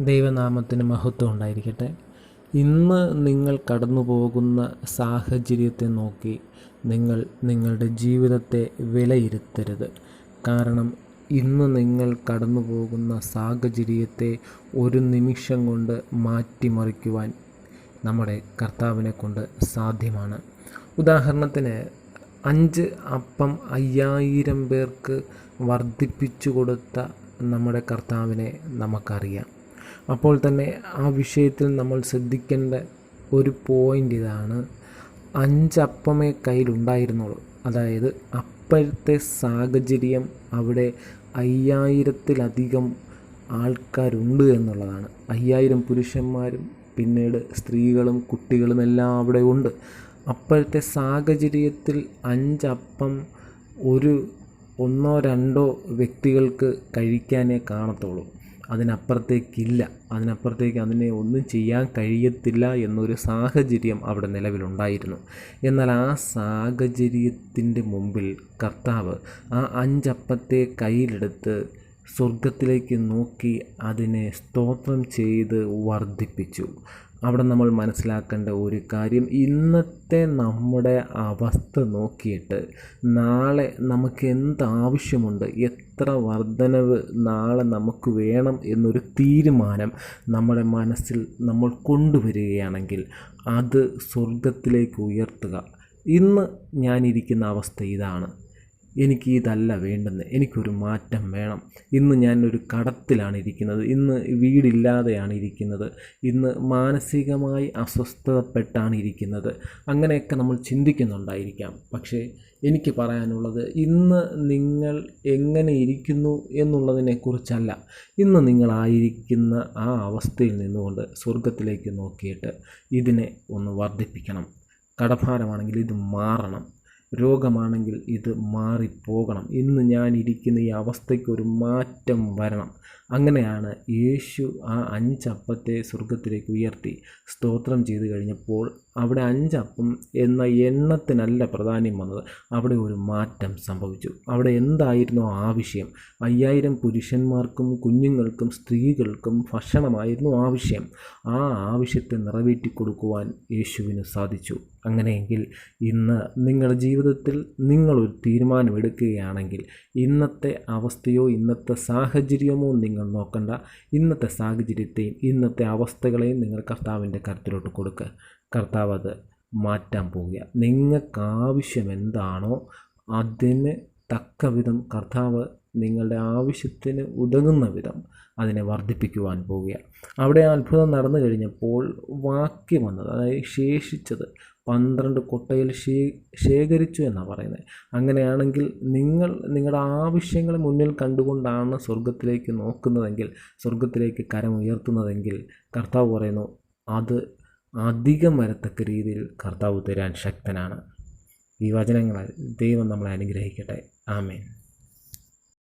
ദൈവനാമത്തിന് മഹത്വം ഉണ്ടായിരിക്കട്ടെ. ഇന്ന് നിങ്ങൾ കടന്നു പോകുന്ന സാഹചര്യത്തെ നോക്കി നിങ്ങൾ നിങ്ങളുടെ ജീവിതത്തെ വിലയിരുത്തരുത്. കാരണം ഇന്ന് നിങ്ങൾ കടന്നു പോകുന്ന സാഹചര്യത്തെ ഒരു നിമിഷം കൊണ്ട് മാറ്റിമറിക്കുവാൻ നമ്മുടെ കർത്താവിനെ കൊണ്ട് സാധ്യമാണ്. ഉദാഹരണത്തിന് 5 അപ്പം 5000 പേർക്ക് വർദ്ധിപ്പിച്ചു കൊടുത്ത നമ്മുടെ കർത്താവിനെ നമുക്കറിയാം. അപ്പോൾ തന്നെ ആ വിഷയത്തിൽ നമ്മൾ ശ്രദ്ധിക്കേണ്ട ഒരു പോയിൻ്റ് ഇതാണ്: 5 അപ്പമേ കയ്യിലുണ്ടായിരുന്നുള്ളൂ. അതായത് അപ്പോഴത്തെ സാഹചര്യം അവിടെ 5000-ത്തിലധികം ആൾക്കാരുണ്ട് എന്നുള്ളതാണ്. 5000 പുരുഷന്മാരും പിന്നീട് സ്ത്രീകളും കുട്ടികളും എല്ലാം അവിടെ ഉണ്ട്. അപ്പോഴത്തെ സാഹചര്യത്തിൽ 5 അപ്പം ഒന്നോ രണ്ടോ വ്യക്തികൾക്ക് കഴിക്കാനേ കാണത്തുള്ളൂ. അതിനപ്പുറത്തേക്ക് അതിനെ ഒന്നും ചെയ്യാൻ കഴിയത്തില്ല എന്നൊരു സാഹചര്യം അവിടെ നിലവിലുണ്ടായിരുന്നു. എന്നാൽ ആ സാഹചര്യത്തിൻ്റെ മുമ്പിൽ കർത്താവ് ആ 5 അപ്പത്തെ കയ്യിലെടുത്ത് സ്വർഗത്തിലേക്ക് നോക്കി അതിനെ സ്തോത്രം ചെയ്ത് വർദ്ധിപ്പിച്ചു. അവിടെ നമ്മൾ മനസ്സിലാക്കേണ്ട ഒരു കാര്യം, ഇന്നത്തെ നമ്മുടെ അവസ്ഥ നോക്കിയിട്ട് നാളെ നമുക്ക് എന്താവശ്യമുണ്ട്, എത്ര വർധനവ് നാളെ നമുക്ക് വേണം എന്നൊരു തീരുമാനം നമ്മുടെ മനസ്സിൽ നമ്മൾ കൊണ്ടുവരികയാണെങ്കിൽ അത് സ്വർഗത്തിലേക്ക് ഉയർത്തുക. ഇന്ന് ഞാനിരിക്കുന്ന അവസ്ഥ ഇതാണ്, എനിക്ക് ഇതല്ല വേണ്ടുന്നത്, എനിക്കൊരു മാറ്റം വേണം. ഇന്ന് ഞാനൊരു കടത്തിലാണ് ഇരിക്കുന്നത്, ഇന്ന് വീടില്ലാതെയാണ് ഇരിക്കുന്നത്, ഇന്ന് മാനസികമായി അസ്വസ്ഥതപ്പെട്ടാണ് ഇരിക്കുന്നത്. അങ്ങനെയൊക്കെ നമ്മൾ ചിന്തിക്കുന്നുണ്ടായിരിക്കാം. പക്ഷേ എനിക്ക് പറയാനുള്ളത്, ഇന്ന് നിങ്ങൾ എങ്ങനെ ഇരിക്കുന്നു എന്നുള്ളതിനെക്കുറിച്ചല്ല, ഇന്ന് നിങ്ങളായിരിക്കുന്ന ആ അവസ്ഥയിൽ നിന്നുകൊണ്ട് സ്വർഗത്തിലേക്ക് നോക്കിയിട്ട് ഇതിനെ ഒന്ന് വർദ്ധിപ്പിക്കണം. കടഭാരമാണെങ്കിൽ ഇത് മാറണം, രോഗമാണെങ്കിൽ ഇത് മാറിപ്പോകണം. ഇന്ന് ഞാനിരിക്കുന്ന ഈ അവസ്ഥയ്ക്കൊരു മാറ്റം വരണം. അങ്ങനെയാണ് യേശു ആ 5 അപ്പത്തെ സ്വർഗത്തിലേക്ക് ഉയർത്തി സ്തോത്രം ചെയ്ത് കഴിഞ്ഞപ്പോൾ അവിടെ 5 അപ്പം എന്ന എണ്ണത്തിനല്ല പ്രാധാന്യം വന്നത്, അവിടെ ഒരു മാറ്റം സംഭവിച്ചു. അവിടെ എന്തായിരുന്നു ആവശ്യം? 5000 പുരുഷന്മാർക്കും കുഞ്ഞുങ്ങൾക്കും സ്ത്രീകൾക്കും ഭക്ഷണമായിരുന്നു ആവശ്യം. ആ ആവശ്യത്തെ നിറവേറ്റി കൊടുക്കുവാൻ യേശുവിന് സാധിച്ചു. അങ്ങനെയെങ്കിൽ ഇന്ന് നിങ്ങളുടെ ജീവിതത്തിൽ നിങ്ങളൊരു തീരുമാനമെടുക്കുകയാണെങ്കിൽ ഇന്നത്തെ അവസ്ഥയോ ഇന്നത്തെ സാഹചര്യമോ നിങ്ങൾ നോക്കണ്ട. ഇന്നത്തെ സാഹചര്യത്തെയും ഇന്നത്തെ അവസ്ഥകളെയും നിങ്ങൾ കർത്താവിൻ്റെ കരത്തിലോട്ട് കൊടുക്കുക. കർത്താവ് അത് മാറ്റാൻ പോവുക. നിങ്ങൾക്കാവശ്യം എന്താണോ അതിന് തക്ക വിധം കർത്താവ് നിങ്ങളുടെ ആവശ്യത്തിന് ഉതകുന്ന വിധം അതിനെ വർദ്ധിപ്പിക്കുവാൻ പോവുക. അവിടെ അത്ഭുതം നടന്നു കഴിഞ്ഞപ്പോൾ വാക്യം വന്നത്, അതായത് ശേഷിച്ചത് 12 കൊട്ടയിൽ ശേഖരിച്ചു എന്നാണ് പറയുന്നത്. അങ്ങനെയാണെങ്കിൽ നിങ്ങൾ നിങ്ങളുടെ ആവശ്യങ്ങളെ മുന്നിൽ കണ്ടുകൊണ്ടാണ് സ്വർഗത്തിലേക്ക് നോക്കുന്നതെങ്കിൽ, സ്വർഗത്തിലേക്ക് കരം ഉയർത്തുന്നതെങ്കിൽ കർത്താവ് പറയുന്നു അത് അധികം വരത്തക്ക രീതിയിൽ കർത്താവ് തരാൻ ശക്തനാണ്. ഈ വചനങ്ങളാൽ ദൈവം നമ്മളെ അനുഗ്രഹിക്കട്ടെ. ആമേൻ.